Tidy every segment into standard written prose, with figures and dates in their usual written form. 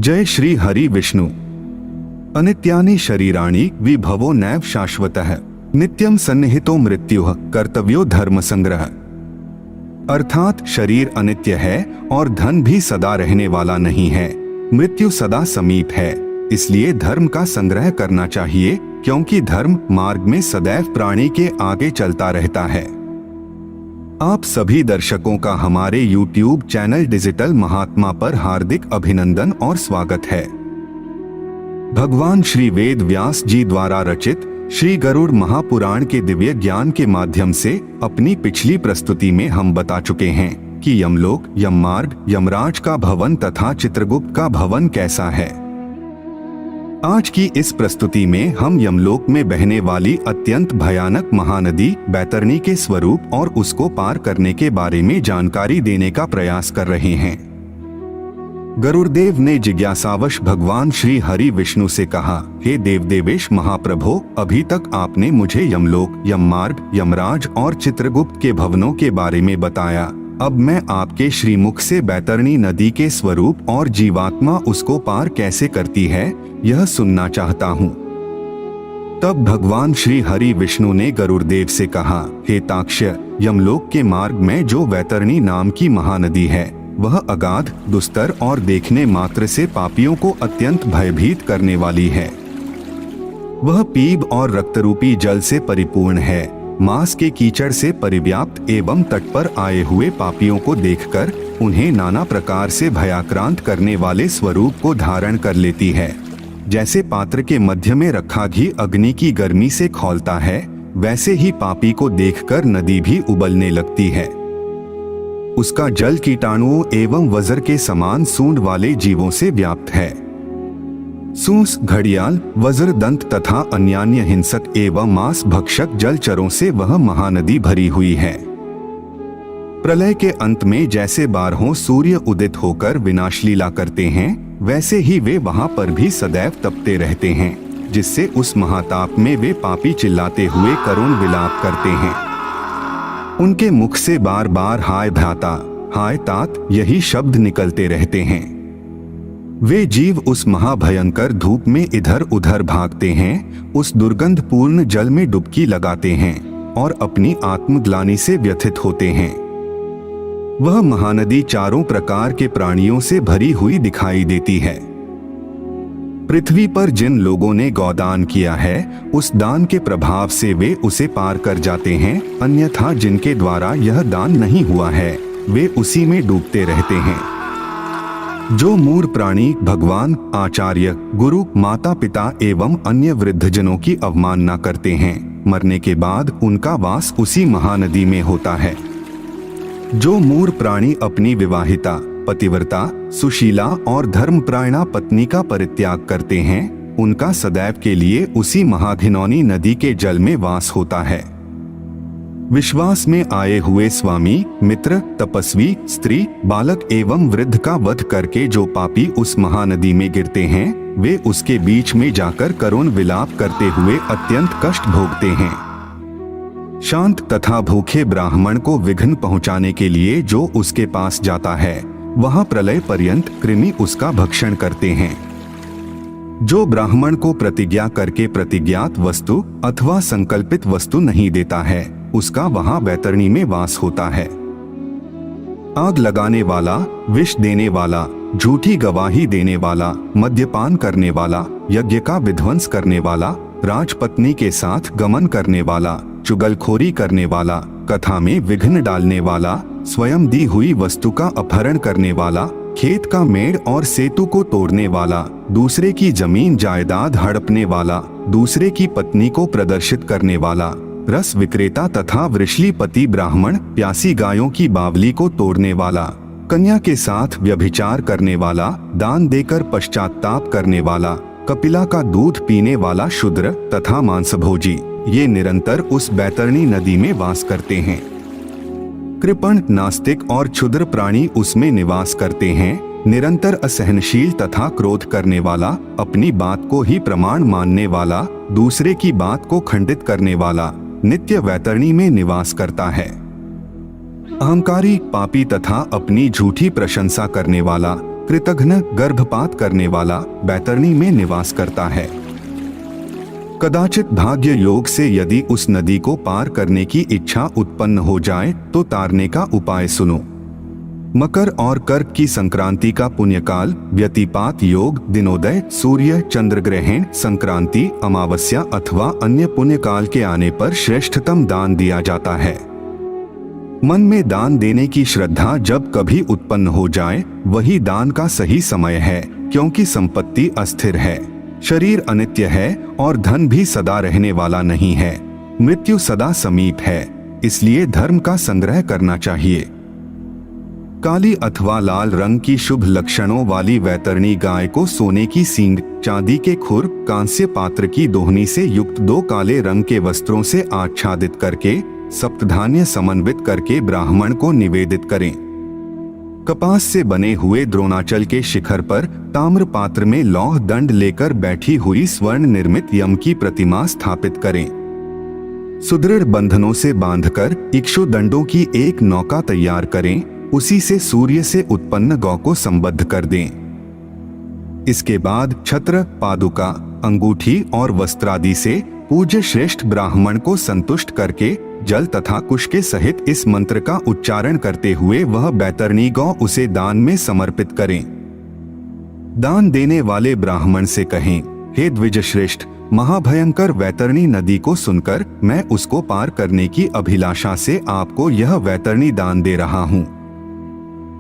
जय श्री हरि विष्णु। अनित्यानि शरीराणि विभवो नैव शाश्वतः नित्यं सन्निहितो मृत्युः कर्तव्यो धर्म संग्रह। अर्थात शरीर अनित्य है और धन भी सदा रहने वाला नहीं है, मृत्यु सदा समीप है, इसलिए धर्म का संग्रह करना चाहिए, क्योंकि धर्म मार्ग में सदैव प्राणी के आगे चलता रहता है। आप सभी दर्शकों का हमारे YouTube चैनल डिजिटल महात्मा पर हार्दिक अभिनंदन और स्वागत है। भगवान श्री वेद व्यास जी द्वारा रचित श्री गरुड़ महापुराण के दिव्य ज्ञान के माध्यम से अपनी पिछली प्रस्तुति में हम बता चुके हैं कि यमलोक, यममार्ग, यमराज का भवन तथा चित्रगुप्त का भवन कैसा है। आज की इस प्रस्तुति में हम यमलोक में बहने वाली अत्यंत भयानक महानदी बैतरणी के स्वरूप और उसको पार करने के बारे में जानकारी देने का प्रयास कर रहे हैं। गरुड़देव ने जिज्ञासावश भगवान श्री हरि विष्णु से कहा, हे देवदेवेश महाप्रभो, अभी तक आपने मुझे यमलोक, यममार्ग, यमराज और चित्रगुप्त के भवनों के बारे में बताया। अब मैं आपके श्रीमुख से बैतरणी नदी के स्वरूप और जीवात्मा उसको पार कैसे करती है, यह सुनना चाहता हूँ। तब भगवान श्री हरि विष्णु ने गरुड़देव से कहा, हे ताक्ष्य, यमलोक के मार्ग में जो बैतरणी नाम की महानदी है, वह अगाध, दुस्तर और देखने मात्र से पापियों को अत्यंत भयभीत करने वाली है। वह पीब और रक्तरूपी जल से परिपूर्ण है, मांस के कीचड़ से परिव्याप्त एवं तट पर आए हुए पापियों को देखकर उन्हें नाना प्रकार से भयाक्रांत करने वाले स्वरूप को धारण कर लेती है। जैसे पात्र के मध्य में रखा घी अग्नि की गर्मी से खौलता है, वैसे ही पापी को देखकर नदी भी उबलने लगती है। उसका जल कीटाणुओं एवं वज्र के समान सूंड वाले जीवों से व्याप्त है। सूंस, घड़ियाल, वज्र दंत तथा अन्यान्य हिंसक एवं मांस भक्षक जलचरों से वह महानदी भरी हुई है। प्रलय के अंत में जैसे बारहों सूर्य उदित होकर विनाश लीला करते हैं, वैसे ही वे वहां पर भी सदैव तपते रहते हैं, जिससे उस महाताप में वे पापी चिल्लाते हुए करुण विलाप करते हैं। उनके मुख से बार बार हाय भ्राता, हाय तात यही शब्द निकलते रहते हैं। वे जीव उस महाभयंकर धूप में इधर उधर भागते हैं, उस दुर्गंध पूर्ण जल में डुबकी लगाते हैं और अपनी आत्मग्लानि से व्यथित होते हैं। वह महानदी चारों प्रकार के प्राणियों से भरी हुई दिखाई देती है। पृथ्वी पर जिन लोगों ने गौदान किया है, उस दान के प्रभाव से वे उसे पार कर जाते हैं, अन्यथा जिनके द्वारा यह दान नहीं हुआ है, वे उसी में डूबते रहते हैं। जो मूढ़ प्राणी भगवान, आचार्य, गुरु, माता पिता एवं अन्य वृद्धजनों की अवमानना करते हैं, मरने के बाद उनका वास उसी महानदी में होता है। जो मूढ़ प्राणी अपनी विवाहिता, पतिव्रता, सुशीला और धर्मपरायणा पत्नी का परित्याग करते हैं, उनका सदैव के लिए उसी महाघिनौनी नदी के जल में वास होता है। विश्वास में आए हुए स्वामी, मित्र, तपस्वी, स्त्री, बालक एवं वृद्ध का वध करके जो पापी उस महानदी में गिरते हैं, वे उसके बीच में जाकर करुण विलाप करते हुए अत्यंत कष्ट भोगते हैं। शांत तथा भूखे ब्राह्मण को विघ्न पहुंचाने के लिए जो उसके पास जाता है, वहां प्रलय पर्यंत कृमि उसका भक्षण करते हैं। जो ब्राह्मण को प्रतिज्ञा करके प्रतिज्ञात वस्तु अथवा संकल्पित वस्तु नहीं देता है, उसका वहां बैतरणी में वास होता है। आग लगाने वाला, विष देने वाला, झूठी गवाही देने वाला, मद्यपान करने वाला, यज्ञ का विध्वंस करने वाला, राजपत्नी के साथ गमन करने वाला, चुगलखोरी करने वाला, कथा में विघ्न डालने वाला, स्वयं दी हुई वस्तु का अपहरण करने वाला, खेत का मेड़ और सेतु को तोड़ने वाला, दूसरे की जमीन जायदाद हड़पने वाला, दूसरे की पत्नी को प्रदर्शित करने वाला, रस विक्रेता तथा वृषलीपति ब्राह्मण, प्यासी गायों की बावली को तोड़ने वाला, कन्या के साथ व्यभिचार करने वाला, दान देकर पश्चाताप करने वाला, कपिला का दूध पीने वाला शूद्र तथा मांसभोजी, ये निरंतर उस बैतरणी नदी में वास करते हैं। कृपण, नास्तिक और क्षुद्र प्राणी उसमें निवास करते हैं। निरंतर असहनशील तथा क्रोध करने वाला, अपनी बात को ही प्रमाण मानने वाला, दूसरे की बात को खंडित करने वाला, नित्य बैतरणी में निवास करता है। अहंकारी, पापी तथा अपनी झूठी प्रशंसा करने वाला, कृतघ्न गर्भपात करने वाला बैतरणी में निवास करता है। कदाचित भाग्य योग से यदि उस नदी को पार करने की इच्छा उत्पन्न हो जाए तो तारने का उपाय सुनो। मकर और कर्क की संक्रांति का पुण्यकाल, व्यतिपात योग, दिनोदय, सूर्य चंद्र ग्रहण, संक्रांति, अमावस्या अथवा अन्य पुण्यकाल के आने पर श्रेष्ठतम दान दिया जाता है। मन में दान देने की श्रद्धा जब कभी उत्पन्न हो जाए वही दान का सही समय है, क्योंकि संपत्ति अस्थिर है, शरीर अनित्य है और धन भी सदा रहने वाला नहीं है। मृत्यु सदा समीप है, इसलिए धर्म का संग्रह करना चाहिए। काली अथवा लाल रंग की शुभ लक्षणों वाली वैतरणी गाय को सोने की सींग, चांदी के खुर, कांस्य पात्र की दोहनी से युक्त 2 काले रंग के वस्त्रों से आच्छादित करके सप्तधान्य समन्वित करके ब्राह्मण को निवेदित करें। कपास से बने हुए द्रोणाचल के शिखर पर ताम्र पात्र में लौह दंड लेकर बैठी हुई स्वर्ण निर्मित यम की प्रतिमा स्थापित करें। सुदृढ़ बंधनों से बांधकर इक्षु दंडों की एक नौका तैयार करें, उसी से सूर्य से उत्पन्न गौ को संबद्ध कर दें। इसके बाद छत्र, पादुका, अंगूठी और वस्त्रादि से पूज्य श्रेष्ठ ब्राह्मण को संतुष्ट करके जल तथा कुश के सहित इस मंत्र का उच्चारण करते हुए वह बैतरणी गौ उसे दान में समर्पित करें। दान देने वाले ब्राह्मण से कहें, हे द्विज श्रेष्ठ, महाभयंकर वैतरणी नदी को सुनकर मैं उसको पार करने की अभिलाषा से आपको यह वैतरणी दान दे रहा हूँ।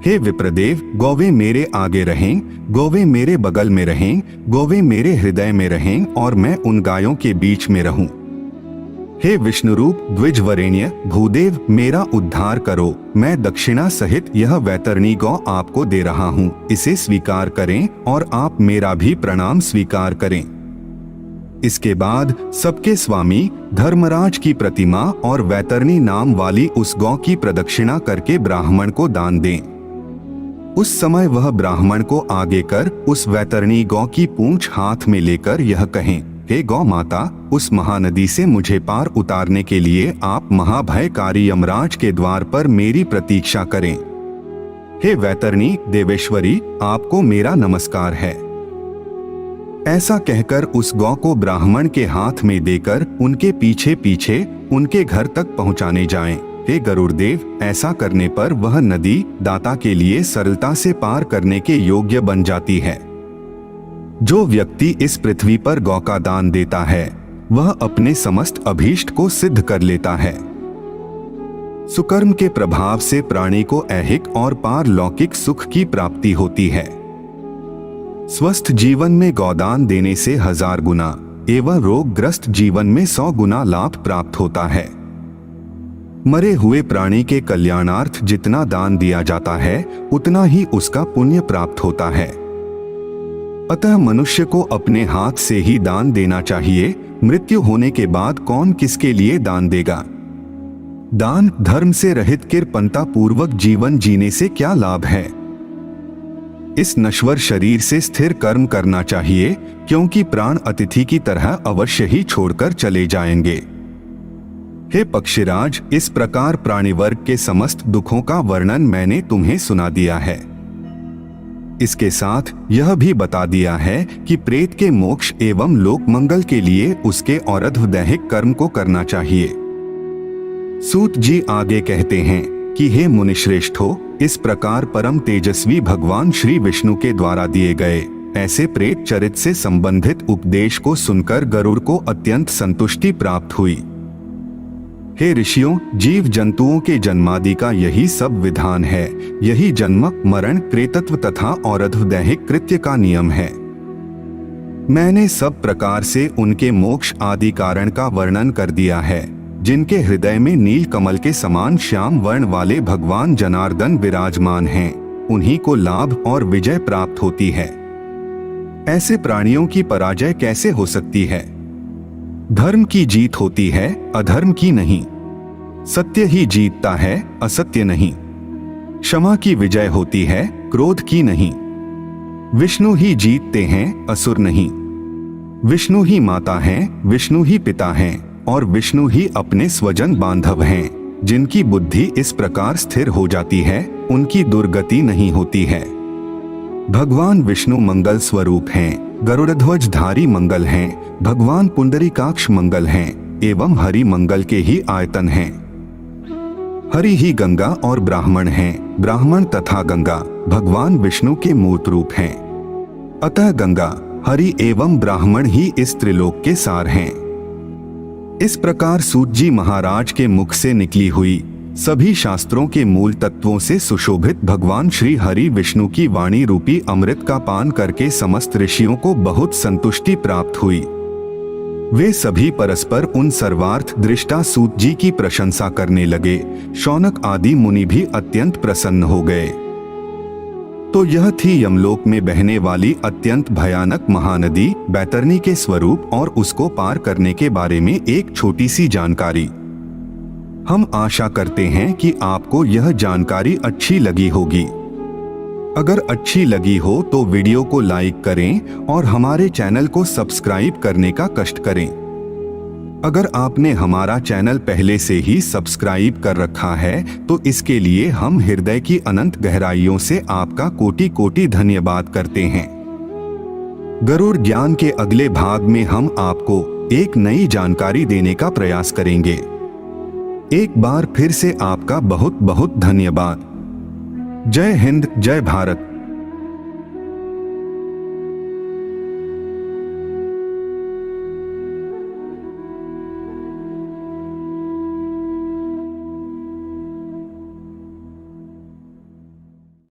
हे विप्रदेव, गौवे मेरे आगे रहें, गौवे मेरे बगल में रहें, गौवे मेरे हृदय में रहें और मैं उन गायों के बीच में रहूं। हे विष्णुरूप द्विज वरेण्य भूदेव, मेरा उद्धार करो। मैं दक्षिणा सहित यह वैतरणी गौ आपको दे रहा हूँ, इसे स्वीकार करें और आप मेरा भी प्रणाम स्वीकार करें। इसके बाद सबके स्वामी धर्मराज की प्रतिमा और वैतरणी नाम वाली उस गौ की प्रदक्षिणा करके ब्राह्मण को दान दें। उस समय वह ब्राह्मण को आगे कर उस वैतरणी गौ की पूंछ हाथ में लेकर यह कहें, हे गौ माता, उस महानदी से मुझे पार उतारने के लिए आप महाभयकारी यमराज के द्वार पर मेरी प्रतीक्षा करें। हे वैतरणी देवेश्वरी, आपको मेरा नमस्कार है। ऐसा कहकर उस गौ को ब्राह्मण के हाथ में देकर उनके पीछे पीछे उनके घर तक पहुंचाने जाएं। हे गरुड़देव, ऐसा करने पर वह नदी दाता के लिए सरलता से पार करने के योग्य बन जाती है। जो व्यक्ति इस पृथ्वी पर गौ का दान देता है वह अपने समस्त अभीष्ट को सिद्ध कर लेता है। सुकर्म के प्रभाव से प्राणी को ऐहिक और पारलौकिक सुख की प्राप्ति होती है। स्वस्थ जीवन में गौदान देने से 1000 गुना एवं रोगग्रस्त जीवन में 100 गुना लाभ प्राप्त होता है। मरे हुए प्राणी के कल्याणार्थ जितना दान दिया जाता है उतना ही उसका पुण्य प्राप्त होता है। अतः मनुष्य को अपने हाथ से ही दान देना चाहिए। मृत्यु होने के बाद कौन किसके लिए दान देगा? दान धर्म से रहित कृपणता पूर्वक जीवन जीने से क्या लाभ है? इस नश्वर शरीर से स्थिर कर्म करना चाहिए, क्योंकि प्राण अतिथि की तरह अवश्य ही छोड़कर चले जाएंगे। हे पक्षीराज, इस प्रकार प्राणिवर्ग के समस्त दुखों का वर्णन मैंने तुम्हें सुना दिया है। इसके साथ यह भी बता दिया है कि प्रेत के मोक्ष एवं लोक मंगल के लिए उसके औरध्वदैहिक कर्म को करना चाहिए। सूत जी आगे कहते हैं कि हे मुनिश्रेष्ठो, इस प्रकार परम तेजस्वी भगवान श्री विष्णु के द्वारा दिए गए ऐसे प्रेत चरित से संबंधित उपदेश को सुनकर गरुड़ को अत्यंत संतुष्टि प्राप्त हुई। हे ऋषियों, जीव जंतुओं के जन्मादि का यही सब विधान है। यही जन्म मरण प्रेतत्व तथा औरध्वदैहिक कृत्य का नियम है। मैंने सब प्रकार से उनके मोक्ष आदि कारण का वर्णन कर दिया है। जिनके हृदय में नील कमल के समान श्याम वर्ण वाले भगवान जनार्दन विराजमान हैं, उन्हीं को लाभ और विजय प्राप्त होती है। ऐसे प्राणियों की पराजय कैसे हो सकती है? धर्म की जीत होती है, अधर्म की नहीं। सत्य ही जीतता है, असत्य नहीं। क्षमा की विजय होती है, क्रोध की नहीं। विष्णु ही जीतते हैं, असुर नहीं। विष्णु ही माता हैं, विष्णु ही पिता हैं और विष्णु ही अपने स्वजन बांधव हैं। जिनकी बुद्धि इस प्रकार स्थिर हो जाती है, उनकी दुर्गति नहीं होती है। भगवान विष्णु मंगल स्वरूप हैं, गरुड़ध्वजधारी मंगल हैं, भगवान पुंडरीकाक्ष मंगल हैं एवं हरि मंगल के ही आयतन हैं। हरि ही गंगा और ब्राह्मण हैं, ब्राह्मण तथा गंगा भगवान विष्णु के मूर्त रूप हैं। अतः गंगा, हरि एवं ब्राह्मण ही इस त्रिलोक के सार हैं। इस प्रकार सूत जी महाराज के मुख से निकली हुई सभी शास्त्रों के मूल तत्वों से सुशोभित भगवान श्री हरि विष्णु की वाणी रूपी अमृत का पान करके समस्त ऋषियों को बहुत संतुष्टि प्राप्त हुई। वे सभी परस्पर उन सर्वार्थ दृष्टा सूत जी की प्रशंसा करने लगे। शौनक आदि मुनि भी अत्यंत प्रसन्न हो गए। तो यह थी यमलोक में बहने वाली अत्यंत भयानक महानदी बैतरनी के स्वरूप और उसको पार करने के बारे में एक छोटी सी जानकारी। हम आशा करते हैं कि आपको यह जानकारी अच्छी लगी होगी। अगर अच्छी लगी हो तो वीडियो को लाइक करें और हमारे चैनल को सब्सक्राइब करने का कष्ट करें। अगर आपने हमारा चैनल पहले से ही सब्सक्राइब कर रखा है तो इसके लिए हम हृदय की अनंत गहराइयों से आपका कोटि कोटि धन्यवाद करते हैं। गरुड़ ज्ञान के अगले भाग में हम आपको एक नई जानकारी देने का प्रयास करेंगे। एक बार फिर से आपका बहुत बहुत धन्यवाद। जय हिंद, जय भारत।